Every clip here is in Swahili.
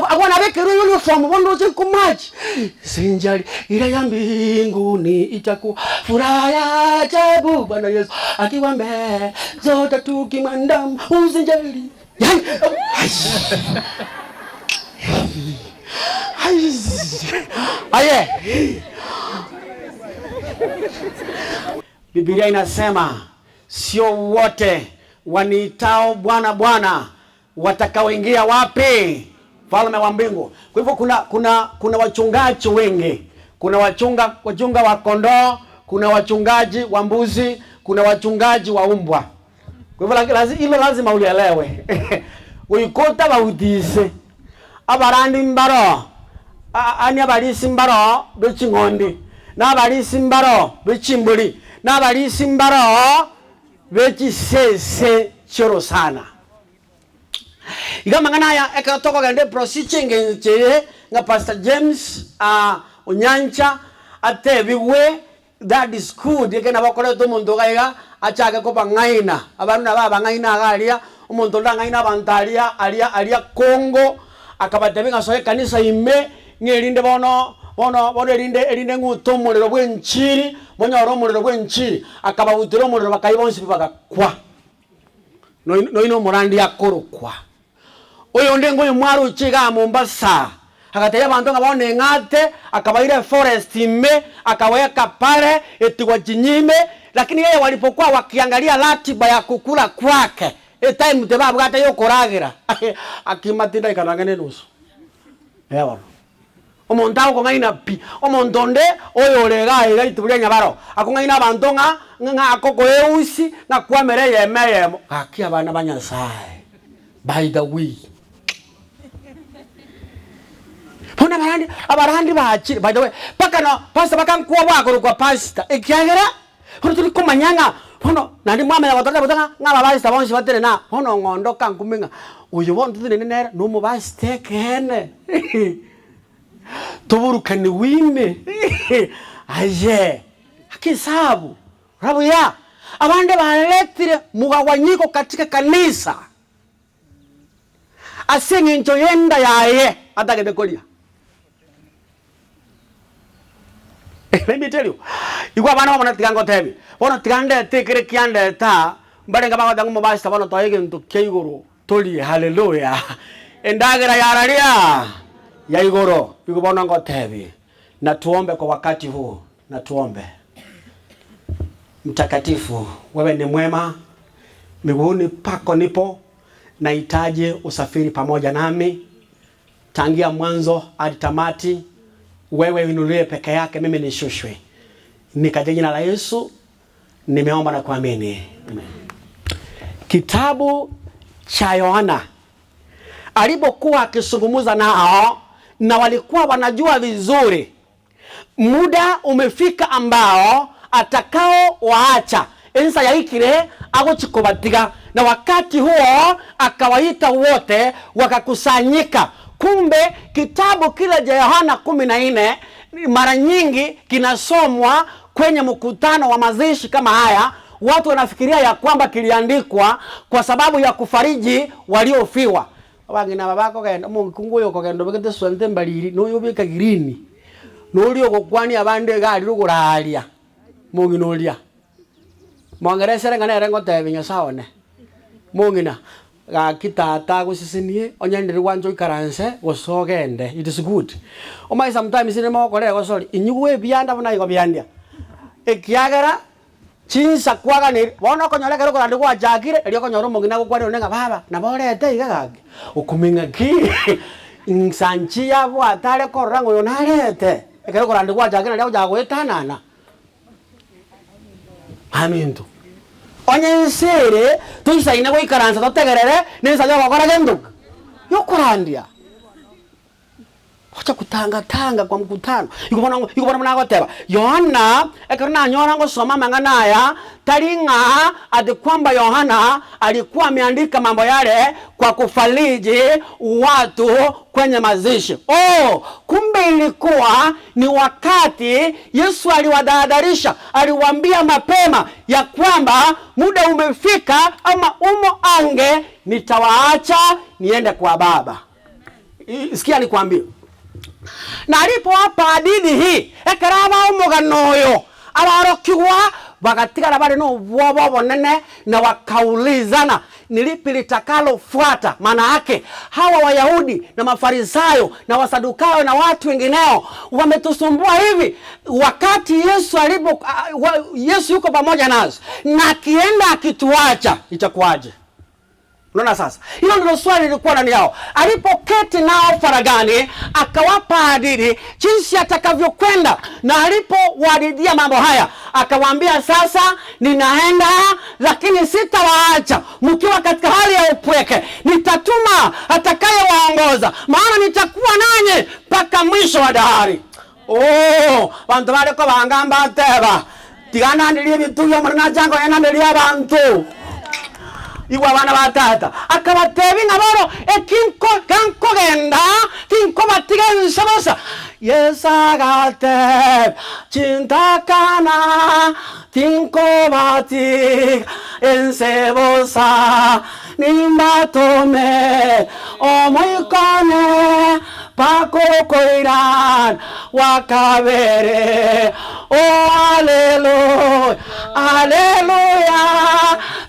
Akwana bekeru uniform bondo chikumachi. Sinjali ila ya mbinguni itakuwa furaha ya ajabu Bwana Yesu akiwa mbele zote tukimwandama usinjali. Aye. Biblia inasema sio wote waniitao Bwana Bwana watakaoingia wapi? Falme wa mbingu. Kwa hivyo kuna wachungaji wengi. Kuna wachunga wa kondoo, kuna wachungaji wa mbuzi, kuna wachungaji wa umbwa. Kwa hivyo lazima ulielewe. Uikuta bautise. Abarandi mbaro. Ani abalisi mbaro bechingondi. Na abalisi mbaro bechimbuli. Na abalisi mbaro bechisese choro sana. Igama nganaya ekatoko gande procedure nga Pastor James Onyancha atebiwe that is good yekena bakole to muntu gaiga achake ko bangaina abantu baba ngaina agalia umuntu ndangaina bantalia alia Kongo akabatebinga soye kanisa ime ngelinde bono elinde nguto mulero bwenchiri monyoro mulero bwenchiri akabawutiro mulero bakayibonsi bibagakwa no murandi yakorokwa oyo ndengo yomwaro chiga Mombasa akataya abantu ngabone ngate akabaire forest ime akaweka pale etigwa jinyime lakini yeye walipokuwa wakiangalia ratiba ya kukula kwake time tebabu hata yokoragira akimatinda ikanangane nusu ewa omontao ko ngaina pi omontonde oyo lega itubulia nyabaro akongaina abantu nga akoko eusi na kwamere yemeyemo akia bana banyasaye by the way Pona abarandi baachiri by the way paka no pastor bakankuwa bwako kwa pastor ekyagera hono tuli komanyanga hono nandi mwame yabatata botanga ngaba pastor bonshi batere na hono ngondo kankuminga uyu bontu tine nera no mu bastekene tuburukani wime aje akisabu rabu ya abande baletire mugawanyiko katika kanisa asenye ncho yenda yaye atagede kolia. Let me tell you. Igwa bana bana tigango tebi. Bono tigande tekere kiande ta mbarenga baga dangu mabasta bono toyege nto keigoro toli hallelujah. Endagera yararia ya igoro bigo bono ngo tebi. Na tuombe kwa wakati huu. Na tuombe. Mtakatifu, wewe ni mwema. Miguuni pako nipo. Nahitaji usafiri pamoja nami. Tangia mwanzo hadi tamati. Wewe inulie peke yake, mimi nishushwe. Ni katika jina la Yesu nimeomba na kuamini. Amen. Kitabu cha Yohana alipokuwa akizungumza nao na walikuwa wanajua vizuri muda umefika ambao atakao waacha ensa ya ikire agochikobatiga, na wakati huo akawaita wote wakakusanyika. Kumbe kitabu kile cha Yohana 14 mara nyingi kinasomwa kwenye mkutano wa mazishi kama haya. Watu wanafikiria ya kwamba kiliandikwa kwa sababu ya kufariji waliofiwa. Wangina babako kaenda mungu yo kagendo bekete swante mbaliri no yobeka girini no liyo kokwani abande gali ruguralia munginolia mwangeresere ngane rengo tebinya saone mungina ga kitata gusisinie onyandiri wanjo ikaranse gosogende. It is good omai sometimes ine moko lego sorry inyuwe bianda bona igo biandia ekiagera chinsa kwaga ni bono konyole kero kurandi kwa jakire elio konyoro mungina gokwani onenga baba na borete igagage ukuminga ki insanchi yabo atare korango yonarete ekero kurandi kwa jakire leo jago etanana aminto onye nsere tuisaine go ikaransa totegerere nisa yo gokora gendo yo kurandia acha kutanga kwa mkutano ikubona mwana goteba Yohana ekarna nyora ngo soma manganaya taringa ade kwamba Yohana alikuwa ameandika mambo yale kwa kufariji watu kwenye mazishi. Kumbe ilikuwa ni wakati Yesu aliwadahadharisha, aliwaambia mapema ya kwamba muda umefika ama umo ange nitawaacha niende kwa Baba. Sikia nikwambie. Na alipowapa hadithi hii, ekeraba umugano yo abarokigwa bagatigara bari no bwobo bonene na wakaulizana ni lipi litakalofuata. Maana yake hawa Wayahudi na Mafarisayo na Wasadukayo na watu wengineo wametusumbua hivi, wakati Yesu yuko pamoja nasi na akienda akituacha itakuwaje? Unaona sasa? Hilo ndilo swali lilikuwa ndani yao. Alipoketi nao faragani, akawapa hadithi jinsi atakavyokwenda, na alipowahadithia mambo haya, akawaambia sasa ninaenda, lakini sitawaacha mkiwa katika hali ya upweke. Nitatuma atakayewaongoza, maana nitakuwa nanyi mpaka mwisho wa dahari. Bantu bariko bangamba teba. Tigana ndiye bitu yo mwana jango yana ndiye abantu. Iwa bana batata akabatebi naboro ekinko kanko genda kinko batigenza bosa yesagate chintakana kinko bati ensebosa nimbatome omoikone pako koiran wakabere haleluya haleluya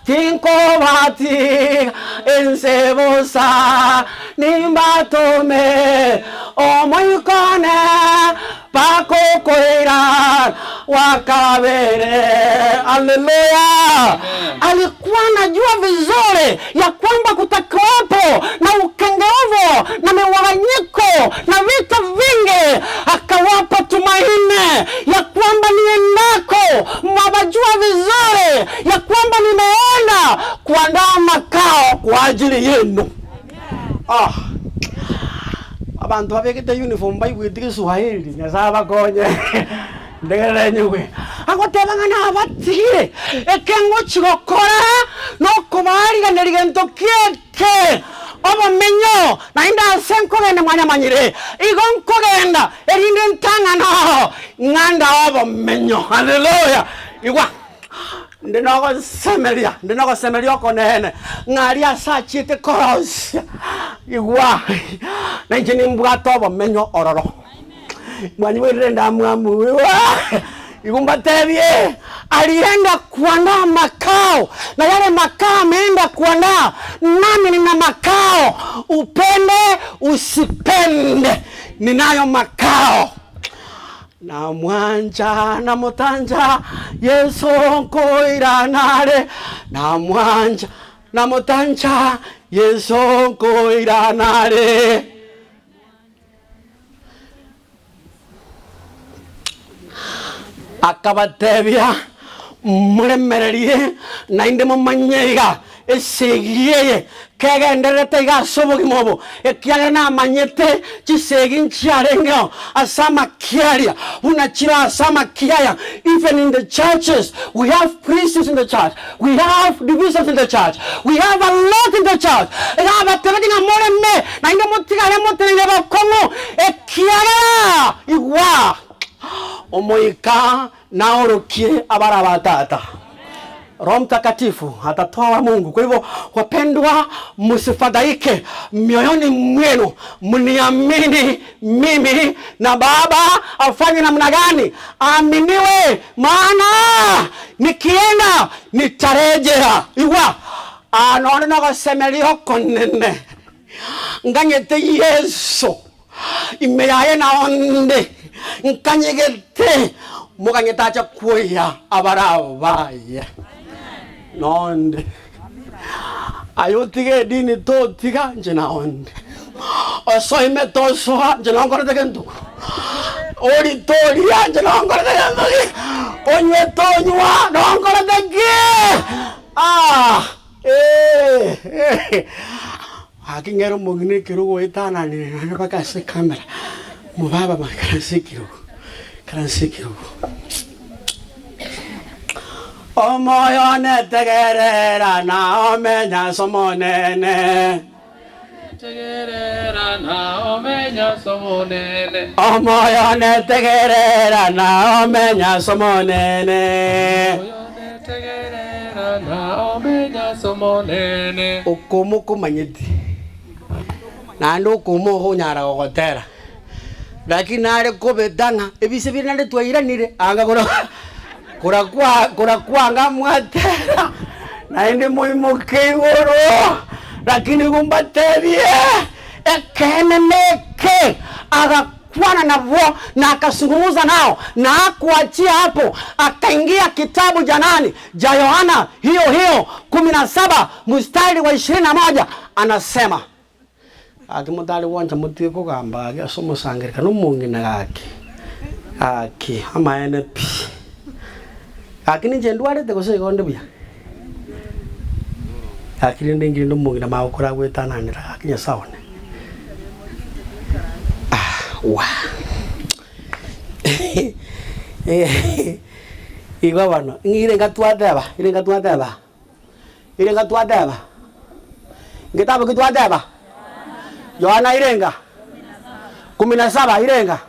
tinko bati ensebosa nimbatome omoikone pako koiran wakabere haleluya. Alikuwa anajua vizuri ya kwamba kutakuwepo na ukengeovu na mewanyiko na vitu vingi. Akawapa tumaini ya kwamba niendako mwabajua vizuri ya kwamba nimeenda kuandaa makao kwa ajili yenu. Abantu babekete uniform bayibwitike Swahili nyasaba konye ndegere nywe agotebanga na abatire ekengo chigokora no kubariga nerigento kiete obomenyo nainda senko gene mwanya manyire igonko genda erinde ntanga no nganda obomenyo haleluya igwa ndinogo semelia konene ngari asachite koros igwa na njini mbwato obomenyo ororo mwani werenda mwamu igumbatebie alienda kuandaa makao, na yale makao ameenda kuandaa. Nami nina makao, upende usipende, ninayo makao. Na mwanja na mutanja Yesu koiranare, na mwanja na mutanja Yesu koiranare. Akabatebia muremererie na inde mumanyega esegiye kegenderete igasobogi mobo ekiaga na manyete chisegi nchiarenga asama kiaria unachira asama kiaya. Even in the churches we have priests in the church, we have divisions in the church, we have a lot in the church. Ega batebedi na moreme na inde mutigare motene bakomo ekiaga igwa omoika naorokie abara batata. Roho Mtakatifu atatoa wa Mungu. Kwa hivyo wapendwa, msifadhaike mioyoni mwenu, mniamini mimi na Baba afanye namna gani? Aminiwe, maana nikienda nitarejea. Iwa anaona na semelio konene nganyete Yesu imeyaye na onde nkanyegete muganyetacha kuya abarabaye nonde ayotige dini to tiga njena onde osoime toso njena ngora tegento ori tori njena ngora tegento onye tonywa ngora tege akingero mugine kirugo itana ni nakakase kamera mubaba makasikiro karansikiro omoyo netegerera na omenya somonene tegerera na omenya somonene omoyo netegerera na omenya somonene tegerera na omenya somonene okomo kumanyeti na ndo kumo ho nyara gogotera lakini nare kobetanga ebise binande twairanire anga kura kwa ngamwatera na ende moimo keigoro lakini gumbaterie ekeneneke akakwana navo na akazungumza nao na kuachia hapo, akaingia kitabu janani ja Yohana hiyo 17 mstari wa 21 anasema akimutali wanja mutie kugamba asomo sangirika no mungina gake amaene pi akini jendwale te gose gonde bia akini ndingi ndo mungina maukura gwetananira akinya saone wa igwa bano irenga twadaba ngitabu kitwadaba Yohana irenga 17 irenga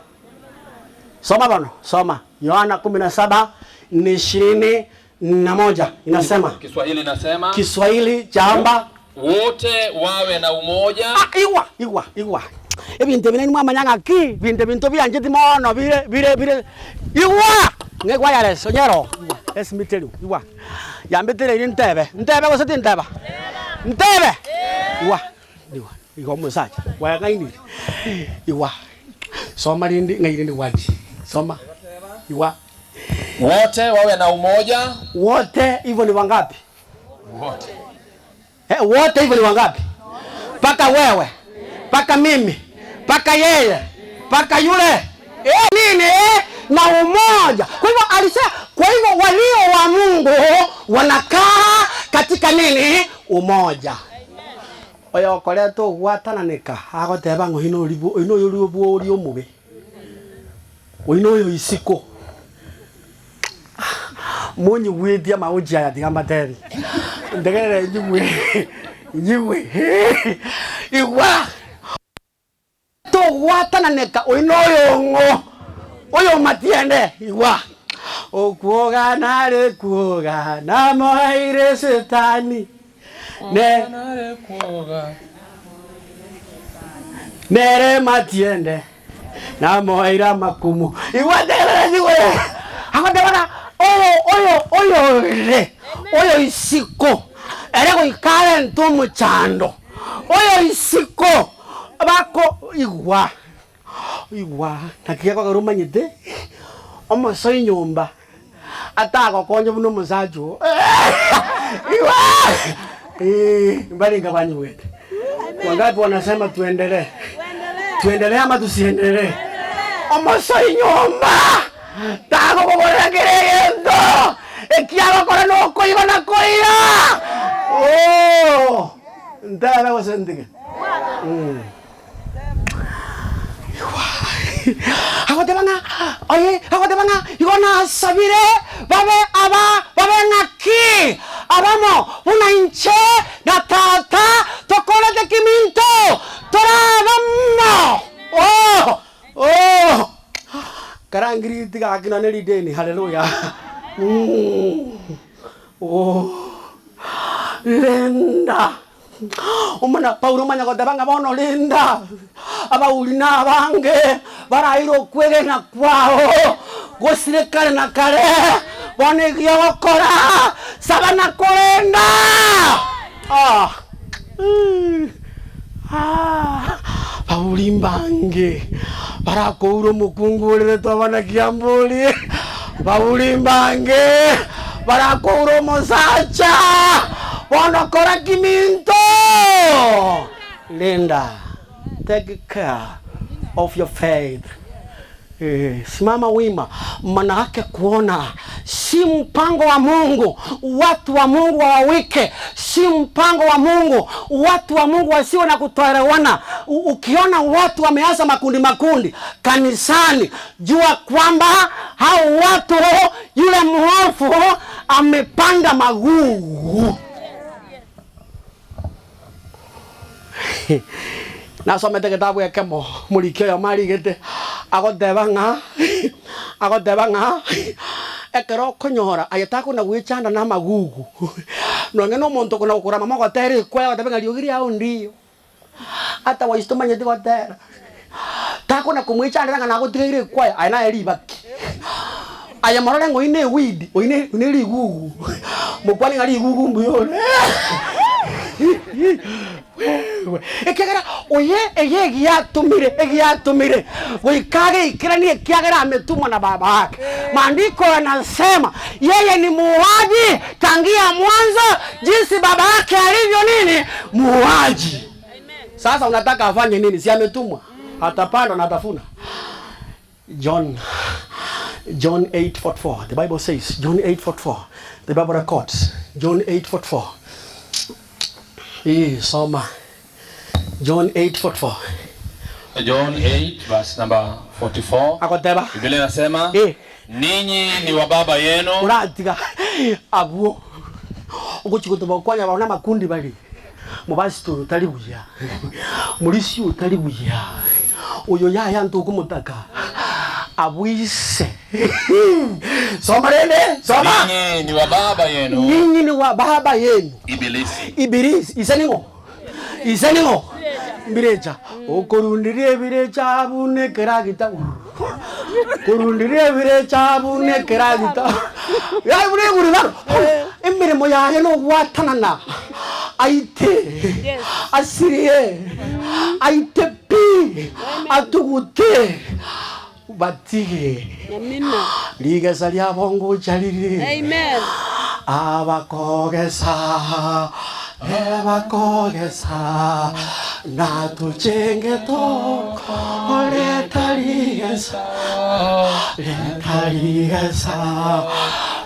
soma bano soma Yohana 17:21 inasema Kiswahili chamba wote wawe na umoja. Iwa ebintu binene mwamanyanga ki bintu byanjiti mono bire iwa ngekwa yale sonyero esmitelu iwa yambetele ntebe gosati ntebe iwa iwa musacha wa ngaini iwa soma lindi ngaini waji soma iwa wote wawe na umoja. Wote hivyo ni wangapi? Wote hivyo ni wangapi? Paka wewe, paka mimi, paka yeye, paka yule. Nini? Na umoja. Kwa hivyo alisema, kwa hivyo walio wa Mungu wanakaa katika nini? Umoja. Oyo koleto gwatananeka agoteba ngo hino yolibo oli omube. Oino yo isiko. Monyi wedia mauji ya digamba teri. Ndegere jiwe. Iwa. To gwatananeka oino yo ngo. Oyo matiende iwa. Okuoga nare kuoga na moire setani. Nere matiende na moira makumu iwadele jiwe akadebana oyo isiko erego ikale ntumu chando oyo isiko bako igwa nakiako garumanyite omoso inyumba atako konje buno musajo igwa mbali ngabani wetu wangapi wanasema tuendelee ama tusiendelee? Omoso inyumba tako kokora kirendo ekiago kora no koiba na koira ndara wasendike Hagodebanga igona sabire babe ngaki abamo una inche na tata tokola de kiminto torabamo karangiri tiga akina neli deni haleluya lenda umana Paulo manya godebanga bono lenda abaulina bange barairo kwege na kwao gosire kale na kale bone gyokora sabana kolenda Paulimbange barakouro mukungule tobana kiambuli Paulimbange barakouro mosacha bonokora kiminto Linda, take care of your faith. Simama wima, manake kuona si mpango wa Mungu watu wa Mungu wawike, si mpango wa Mungu watu wa Mungu wasiwe na kutoelewana. Ukiona watu wameanza makundi kanisani, jua kwamba hao watu yule mwofu amepanda magugu. Nasomete kitabu ya kemo mulikio ya mali gete agodebanga ekero konyora ayetako na wichanda na magugu no ngeno monto kuna ukura mama goteri kwa agodebenga liogiri au ndio hata waistomanye tikotera tako na kumwicha ndanga na kutigire kwa aina elibaki aya marole ngo ine weed ine ligugu mukwani ngali ligugu mbuyone ekagera oye egiatumire wikage ikirani kiagera ametumwa na baba yake. Maandiko yanasema yeye ni muuaji tangia mwanzo, jinsi baba yake alivyo nini muuaji. Sasa unataka afanye nini? Si ametumwa, atapanda na atafuna. John 8:44, the Bible says, John 8:44, the Bible records, John 8:44. Soma John 8:44. John 8 verse number 44. Akoteba. Biblia inasema ninyi ni wa baba yenu. Uratiga abuo. Ukuchikutoba kwanya baona makundi bali. Mubasi tu talibuya. Mulisi utalibuya. Uyo yaya ntuku mutaka. Abuise. Soma lele, soma. Ninyi ni wa baba yenu. Ninyi ni wa baba yenu. Ibilisi. Iseningo. Birecha. Okorundirie birecha bune keragita. Korundirie birecha bune keragita. Ya bune guribaro. Imbere moya heno watanana. Aite. Asirie. Aite pi. Atugute. Batige. Amina. Liga salia bongo chaliri. Amen. Abakogesa. Ebakogesa. Na tuchenge to. Letaliesa.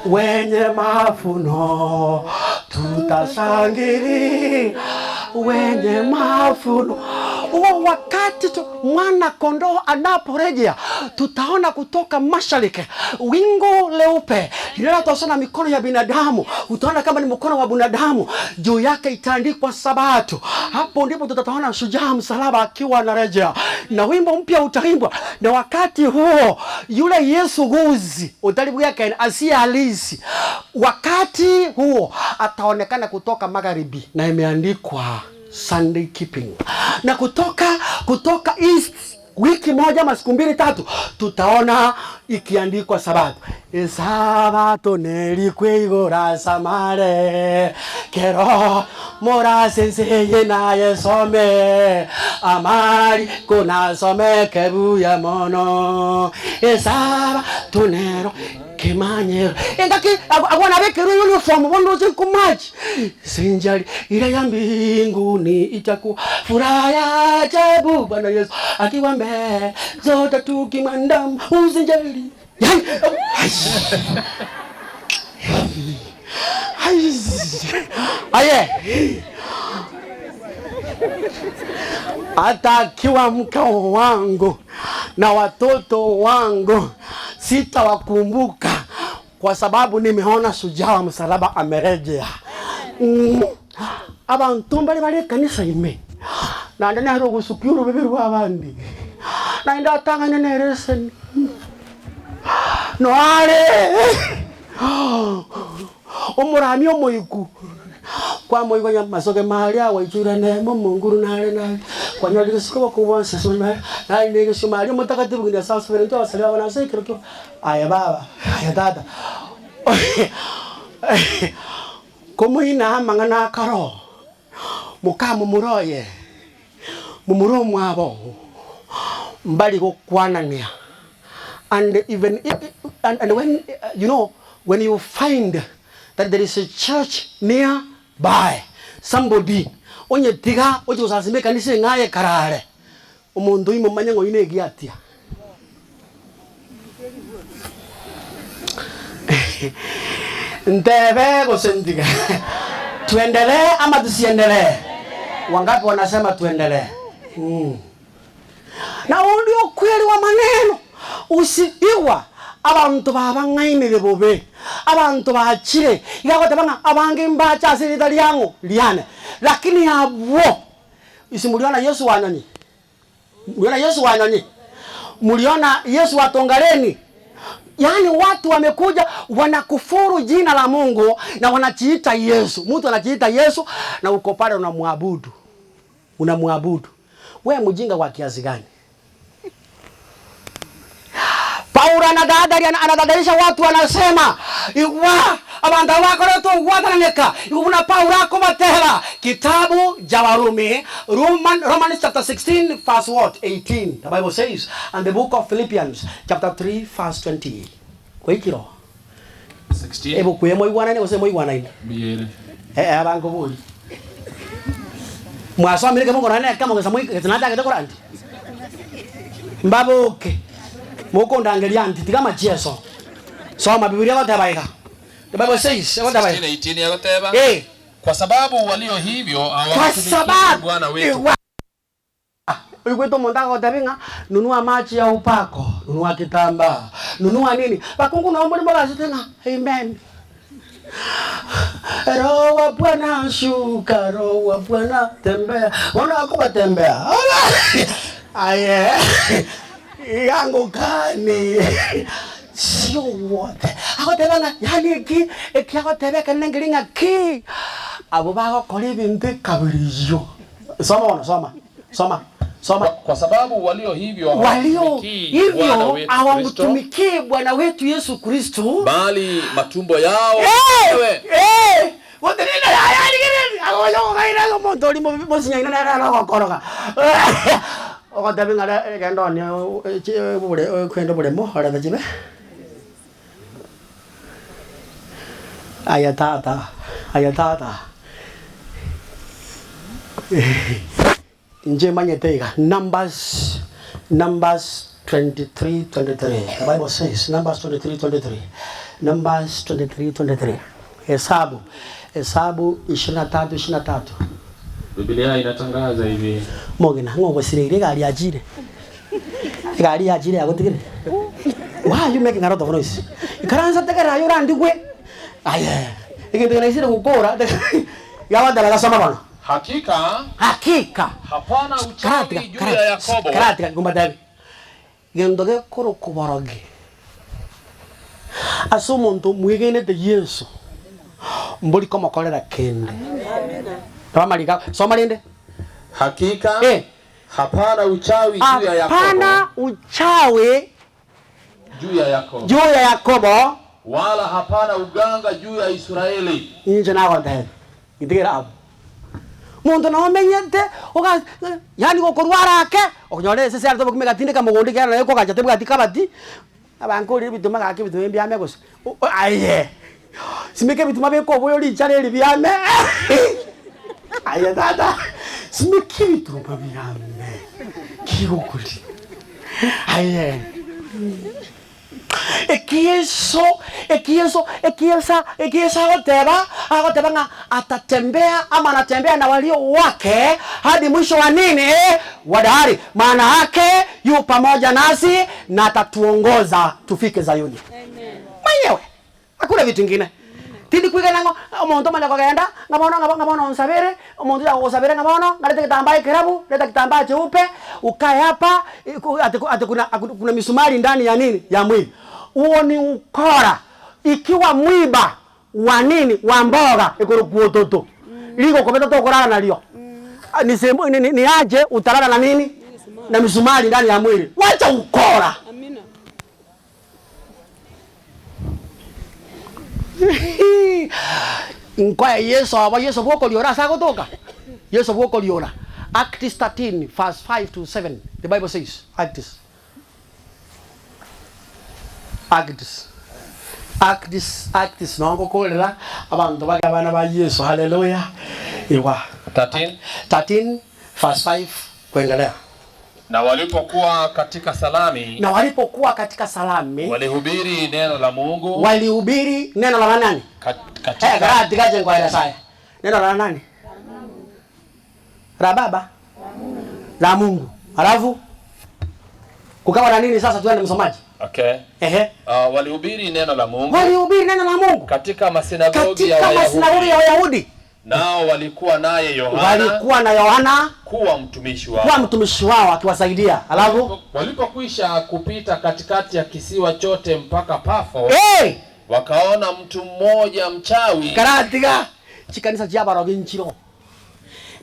Wenye mafuno. Tutasangiri. Wenye mafuno. Wakati mwana kondoo anaporejea, tutaona kutoka mashariki wingu leupe linalotosana mikono ya binadamu. Utaona kama ni mkono wa binadamu, juu yake itaandikwa Sabato. Hapo ndipo tutaona shujaa msalaba akiwa anarejea na wimbo mpya utaimbwa. Na wakati huo yule Yesu guzi utalibu yake asiye halisi, wakati huo ataonekana kutoka magharibi na imeandikwa Sunday keeping. Na kutoka east wiki moja ama siku 2-3 tutaona ikiandikwa Sabato. Sabato nelikwigora samare kero mora senseye na yesome amari kuna some kebuya mono. Sabato nero kimanyero engaki agwana bekeru uniform bondo chikumaji sinjali ila ya mbinguni itakuwa furaha ya ajabu Bwana Yesu akiwambe zote tukimandam usinjali. Aye atakiwa mkao wangu na watoto wangu sitawakumbuka, kwa sababu nimeona shujaa wa msalaba amerejea. Abantu bali kanisa ime na ndani haro gusukuru beberu abandi na ndatangana neresen no ale omurami omoyiku kwa moyo nya masoke maria waichura nemo munguru nale na kwa nyali siko kubonsa soma na ndege shumari mutakatifu ndia South Ferento wasali wana sekero to aya baba aya dada komo ina mangana karo mukamu muroye mumuro mwabo mbali ko kwanania. And even and when you know, when you find that there is a church nearby, somebody onye tiga ojo sasime kanise ngaye karare umuntu imumanya ngo ine giatia ndebe gosendiga tuendelee ama tusiendelee? Wangapi wanasema tuendelee? Na ndio kweli wa maneno usiiwa abantu babangaine bobe abantu bachire igakote banga abange mbacha asirita lyango liane, lakini abo isimuliona Yesu wanani, muliona Yesu wanani, muliona Yesu watongaleni. Yani watu wamekuja wanakufuru jina la Mungu na wanajiita Yesu. Mtu anajiita Yesu na uko pale unamwabudu. unamwabudu. Wewe mjinga kwa kiasi gani? Paulo anadadarisha watu, wanasema iwa abanda wako leto wataneka ikuna Paulo akobatera. Kitabu cha Warumi, Romans chapter 16 verse what 18, the Bible says, and the book of Philippians chapter 3 verse 20. Kwa hikiro 16 ebo kwemo igwana ne osemo igwana ini biyere abango buli mwaso amire kemo ngona kama ngesa mwe tunata kete korandi mbaboke moko ndangelia anti tigama Yesu soma Biblia watabaika. The Bible says watabaika 16:18 yakoteba kwa sababu walio hivyo hawatumiki Bwana wetu. Uyukweto mondako tabinga nunua maji ya upako, nunua kitamba, nunua nini? Bakungu naomba mboga tena. Amen. Roho wa Bwana shuka, Roho wa Bwana tembea. Wanakuwa tembea. Aye. Yangu kani. Sio wote. Akotebanga yani ki akotebeka nengelinga ki. Abo bako kole binde kabiriyo. Soma. Kwa sababu walio hivyo hawamtumikii Bwana wetu Yesu Kristo, bali matumbo yao ayatata nje manyetega. Numbers 23:23. The Bible says Numbers 23:23. Numbers 23:23. Hesabu 23:23. Biblia inatangaza hivi. Mogena ngogo sirire gari ajire yagotigire. Why you making a lot of noise? Ikaranza tegera yora ndigwe. Aye. Ikindena isire gukora. Yawa dala soma bana. Hakika hapana uchawi juu ya Yakobo. Karatika ngumbadabi. Gendoge koro kuboroge. Asumuntu mwigene de Yesu. Mboli kama kolera kende. Tamalika soma linde. Hakika hapana uchawi juu ya Yakobo. Hapana uchawi juu ya Yakobo. Wala hapana uganga juu ya Israeli. Inje na kwanda. Itigera abu. Muntu no menyete oga yani gokorwara ake onyore sese arto kumeka tinde kamugondi kana yeko kaja tebuka tikabati abankori bituma gake bituma byame gose aye simeke bituma beko boyo lichare libyame aye dada simeke bituma byame kigokuri aye Ekieso agoteba nga atatembea ama anatembea na walio wake hadi mwisho wa nini? Wa dahari. Maana yake yu pamoja nasi na atatuongoza tufike Zayuni. Amen. Mwenyewe. Hakuna vitu vingine. Tindi kuiga nango omuntu manya kugenda ngabona onsabere omuntu ya kusabere ngabona ngalete kitambaa kirabu leta kitambaa cheupe ukae hapa kuna misumari ndani ya nini ya mwili. Uo ni ukora. Ikiwa mwiba wa nini wa mboga ikurukuo toto liko kometa to korana nalio ni aje utalala na nini na misumari ndani ya mwili. Wacha ukora. Amina. Inkwaya Yesu boko liora sa kutoka. Yesu boko liora. Acts 13 verse 5 to 7. The Bible says Acts nongo kolera abantu bagabana ba Yesu. Hallelujah. Iwa 13 verse 5 kuendelea. Na walipokuwa katika salami walihubiri neno la Mungu. Walihubiri neno la nani? Katika jengo la Isaya. Neno la nani? La Baba. La Mungu. Alafu kukawa na nini sasa tuende msomaji? Okay. Walihubiri neno la Mungu. Katika masinagogi ya Wayahudi. Nao walikuwa naye Yohana kuwa mtumishi wao akiwasaidia. Alafu walipokwisha kupita katikati ya kisiwa chote mpaka Pafo, wakaona mtu mmoja mchawi. Karatiga chikanisa cha baroginchiro.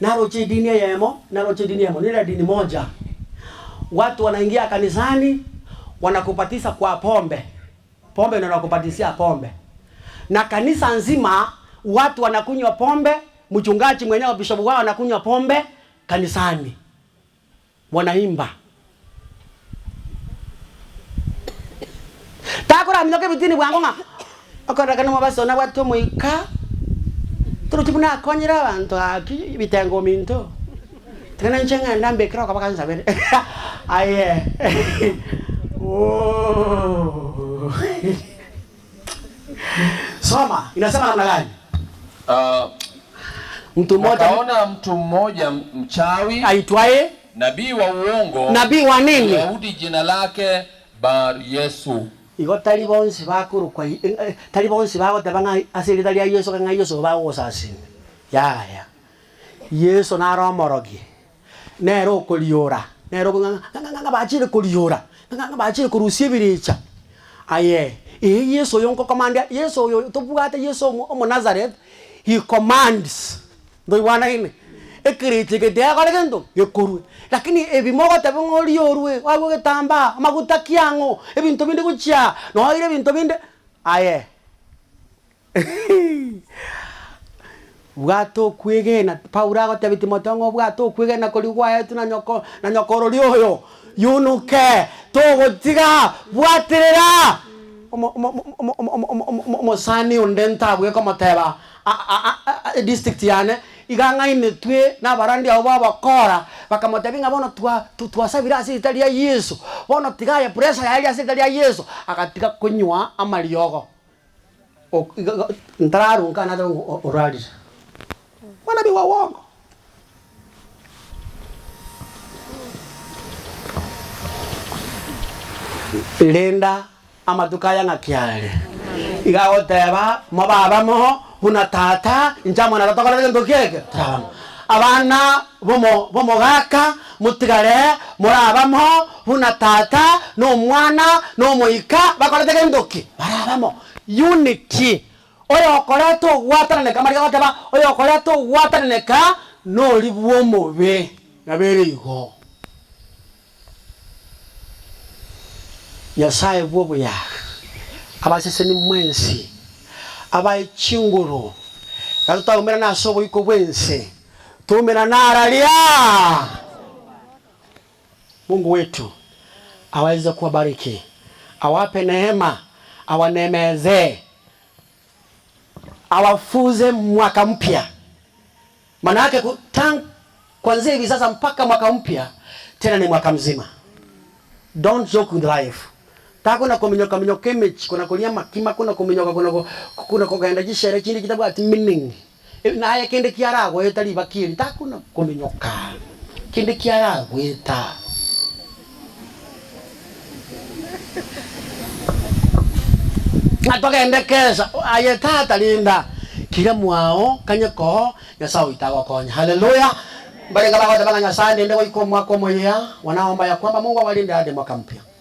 naroche dini yemo, nile dini moja. Watu wanaingia kanisani, wanakupatisa kwa pombe. Pombe ndio wanakupatisia pombe. Na kanisa nzima watu wanakunywa pombe, mchungaji mwenyewe bishop wao anakunywa pombe kanisani. Wanaimba. Takura mnyoke bitini bwango nga. Akora kana mabasona watu muika. Turutibuna akonyera abantu aki bitengo minto. Tena nchenga ndambe kira kwa kanisa bene. Aye. Oh. Soma, inasema namna gani? Mtu mmoja akaona mtu mmoja mchawi aitwaye nabii wa uongo. Nabii wa nini? Yahudi, jina lake Bar Yesu. Igo tali bonse bakuru kwa tali bonse bago tabanga asiri tali Yesu kanga Yesu bago sasi. Ya. Yesu naro morogi. Nero koliora. Nero nganga bachire koliora. Nganga bachire kurusie biricha. Aye. Yesu yonko command Yesu yo tobugata Yesu o Nazareth. He commands. Ndo wana ine. Ekiriti dia kale kendo yekuru. Lakini ebimogo tabongoli yorwe wago getamba amaguta kiango ebintu binde kucha no ire bintu binde aye. Bwato kwegena Paula go tabiti motongo bwato kwegena koligwa yetu na nyokoro lyoyo yunuke to gotiga bwaterera sani ondenta bwe kama teba district yane iganga ine twe na barandi abo bakora bakamotebinga bono twasabira asitali ya Yesu bono tigaya pressure ya asitali ya Yesu akatika kunywa amaliogo ntraru kana ndo oradi wana biwa wongo lenda amatukaya ngakyale igawoteba mababa mo huna tata njamo na tata kale ndokeke abana bomo gaka mutigare murabamo huna tata no mwana no moika bakolete ndoki barabamo unity oyo koleto gwatane kamari goteba oyo koleto gwatane ka no libuo mobe nabere igo Yasaye bobo ya abasese ni mwensi abaye chinguru katuta umera na sobo iko bwense tumera naralia. Mungu wetu aweze kuwabariki, awape neema, awanemeze, awafuze mwaka mpya. Maana yake kuanzia hivi sasa mpaka mwaka mpya tena ni mwaka mzima. Don't joke with life. Takuna kuminyoka mechi, kuna kulia makima, kuna kuminyoka, kuna kugaenda jishere chini kitabu ati meaning. Na haya kende kiarago eta libakiri, takuna kuminyoka. Kende kiarago eta. Atoka endekeza ayeta talinda kila mwao kanyako yasao itago konya. Haleluya. Baraka bako tabanga nyasande ndio iko mwako moya wanaomba ya kwamba Mungu awalinde hadi mwaka mpya.